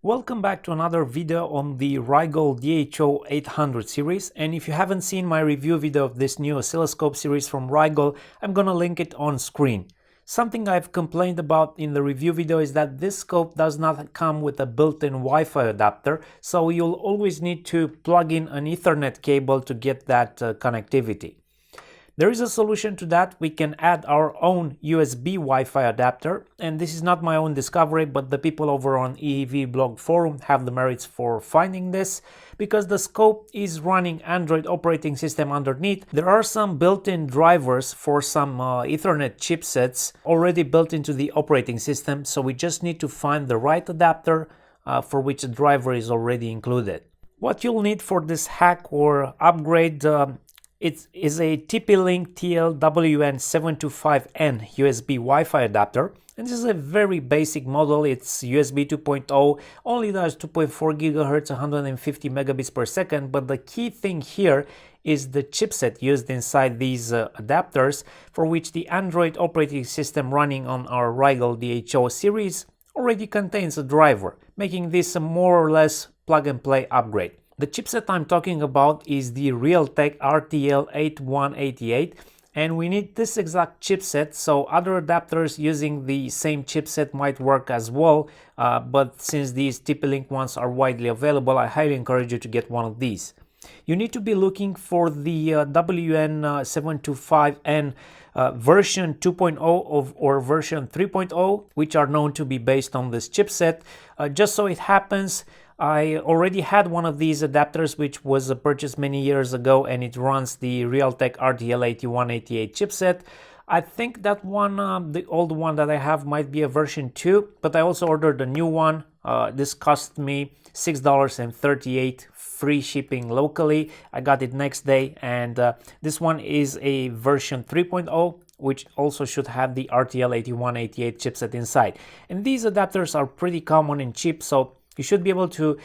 Welcome back to another video on the Rigol DHO800 series, and if you haven't seen my review video of this new oscilloscope series from Rigol, I'm gonna link it on screen. Something I've complained about in the review video is that this scope does not come with a built-in Wi-Fi adapter, so you'll always need to plug in an Ethernet cable to get that connectivity. There is a solution to that. We can add our own USB Wi-Fi adapter, and this is not my own discovery, but the people over on Eevblog forum have the merits for finding this. Because the scope is running Android operating system underneath, there are some built-in drivers for some Ethernet chipsets already built into the operating system, so we just need to find the right adapter for which a driver is already included. What you'll need for this hack or upgrade it is a TP-Link TL-WN725N USB Wi-Fi adapter, and this is a very basic model. It's USB 2.0, only does 2.4 GHz, 150 megabits per second, but the key thing here is the chipset used inside these adapters, for which the Android operating system running on our Rigol DHO series already contains a driver, making this a more or less plug-and-play upgrade. The chipset I'm talking about is the Realtek RTL8188, and we need this exact chipset, so other adapters using the same chipset might work as well, but since these TP-Link ones are widely available, I highly encourage you to get one of these. You need to be looking for the WN725N version 2.0 or version 3.0, which are known to be based on this chipset. Just so it happens, I already had one of these adapters, which was purchased many years ago, and it runs the Realtek RTL8188 chipset. I think that one, the old one that I have, might be a version 2, but I also ordered a new one. This cost me $6.38, free shipping locally. I got it next day, and this one is a version 3.0, which also should have the RTL8188 chipset inside. And these adapters are pretty common and cheap, so you should be able to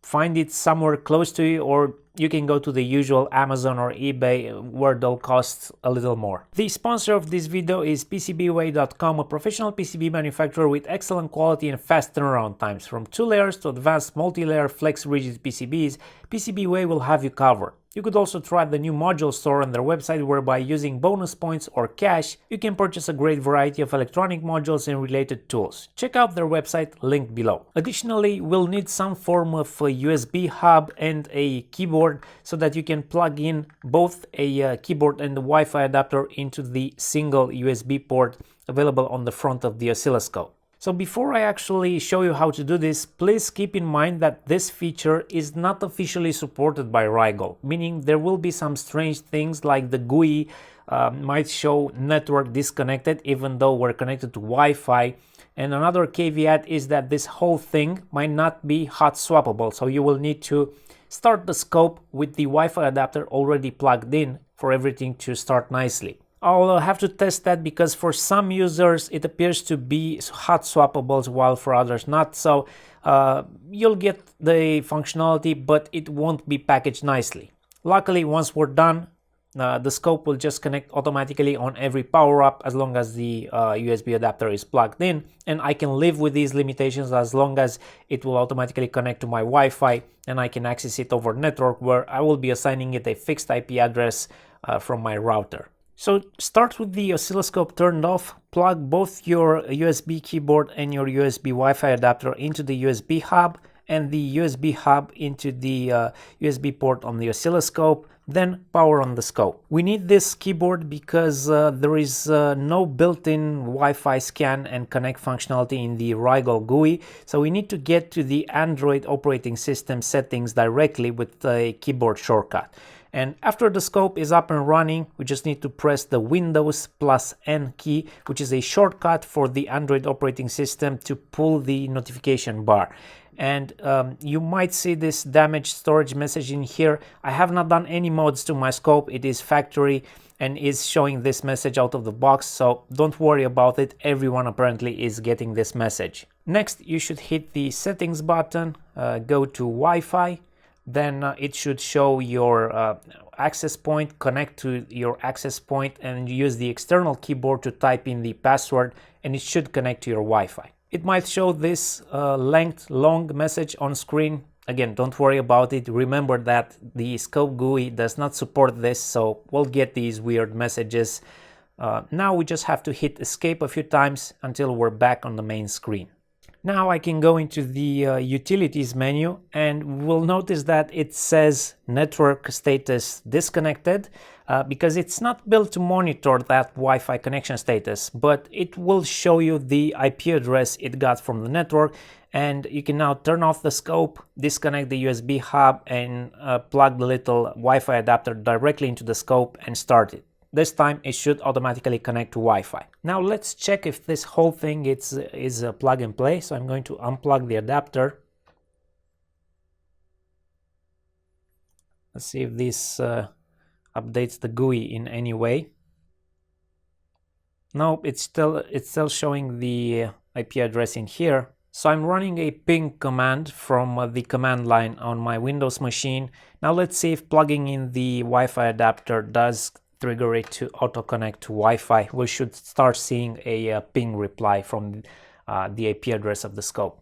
find it somewhere close to you, or you can go to the usual Amazon or eBay where they'll cost a little more. The sponsor of this video is PCBWay.com, a professional PCB manufacturer with excellent quality and fast turnaround times. From 2 layers to advanced multi-layer flex rigid PCBs, PCBWay will have you covered. You could also try the new module store on their website, whereby using bonus points or cash, you can purchase a great variety of electronic modules and related tools. Check out their website, linked below. Additionally, we'll need some form of a USB hub and a keyboard so that you can plug in both a keyboard and the Wi-Fi adapter into the single USB port available on the front of the oscilloscope. So before I actually show you how to do this, please keep in mind that this feature is not officially supported by Rigol, meaning there will be some strange things like the GUI might show network disconnected even though we're connected to Wi-Fi. And another caveat is that this whole thing might not be hot swappable, so you will need to start the scope with the Wi-Fi adapter already plugged in for everything to start nicely. I'll have to test that because for some users it appears to be hot swappables while for others not, so you'll get the functionality but it won't be packaged nicely. Luckily, once we're done, the scope will just connect automatically on every power-up as long as the USB adapter is plugged in, and I can live with these limitations as long as it will automatically connect to my Wi-Fi and I can access it over network, where I will be assigning it a fixed IP address from my router. So start with the oscilloscope turned off, plug both your USB keyboard and your USB Wi-Fi adapter into the USB hub and the USB hub into the USB port on the oscilloscope, then power on the scope. We need this keyboard because there is no built-in Wi-Fi scan and connect functionality in the Rigol GUI, so we need to get to the Android operating system settings directly with a keyboard shortcut. And after the scope is up and running, we just need to press the Windows +N key, which is a shortcut for the Android operating system to pull the notification bar. And you might see this damaged storage message in here. I have not done any mods to my scope. It is factory and is showing this message out of the box, so don't worry about it. Everyone apparently is getting this message. Next, you should hit the settings button, go to Wi-Fi. Then it should show your access point, connect to your access point and use the external keyboard to type in the password, and it should connect to your Wi-Fi. it might show this long message on screen. Again, don't worry about it. Remember that the scope GUI does not support this, so we'll get these weird messages. Now we just have to hit escape a few times until we're back on the main screen. Now I can go into the utilities menu, and we'll notice that it says network status disconnected because it's not built to monitor that Wi-Fi connection status, but it will show you the IP address it got from the network, and you can now turn off the scope, disconnect the USB hub, and plug the little Wi-Fi adapter directly into the scope and start it. This time it should automatically connect to Wi-Fi. Now let's check if this whole thing is a plug and play. So I'm going to unplug the adapter. Let's see if this updates the GUI in any way. No, it's still showing the IP address in here. So I'm running a ping command from the command line on my Windows machine. Now let's see if plugging in the Wi-Fi adapter does trigger it to auto connect to Wi-Fi. We should start seeing a ping reply from the IP address of the scope.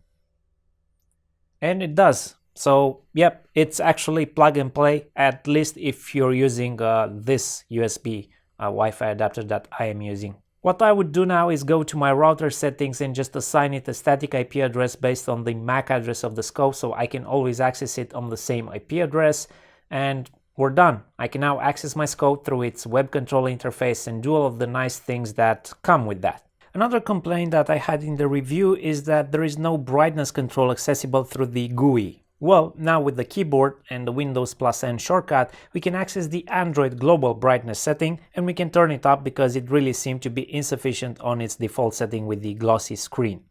And it does. So yep, it's actually plug and play, at least if you're using this USB Wi-Fi adapter that I am using. What I would do now is go to my router settings and just assign it a static IP address based on the MAC address of the scope, so I can always access it on the same IP address, and we're done. I can now access my scope through its web control interface and do all of the nice things that come with that. Another complaint that I had in the review is that there is no brightness control accessible through the GUI. Well, now with the keyboard and the Windows +N shortcut, we can access the Android global brightness setting, and we can turn it up because it really seemed to be insufficient on its default setting with the glossy screen.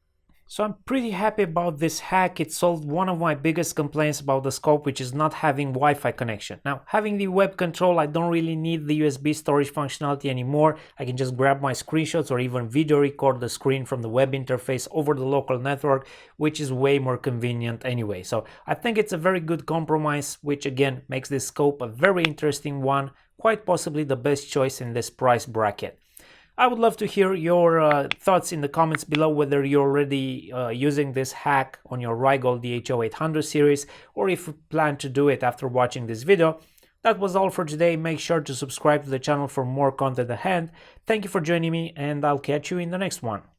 So I'm pretty happy about this hack. It solved one of my biggest complaints about the scope, which is not having Wi-Fi connection. Now, having the web control, I don't really need the USB storage functionality anymore. I can just grab my screenshots or even video record the screen from the web interface over the local network, which is way more convenient anyway. So I think it's a very good compromise, which again makes this scope a very interesting one, quite possibly the best choice in this price bracket. I would love to hear your thoughts in the comments below, whether you're already using this hack on your Rigol DHO800 series, or if you plan to do it after watching this video. That was all for today. Make sure to subscribe to the channel for more content ahead. Thank you for joining me, and I'll catch you in the next one.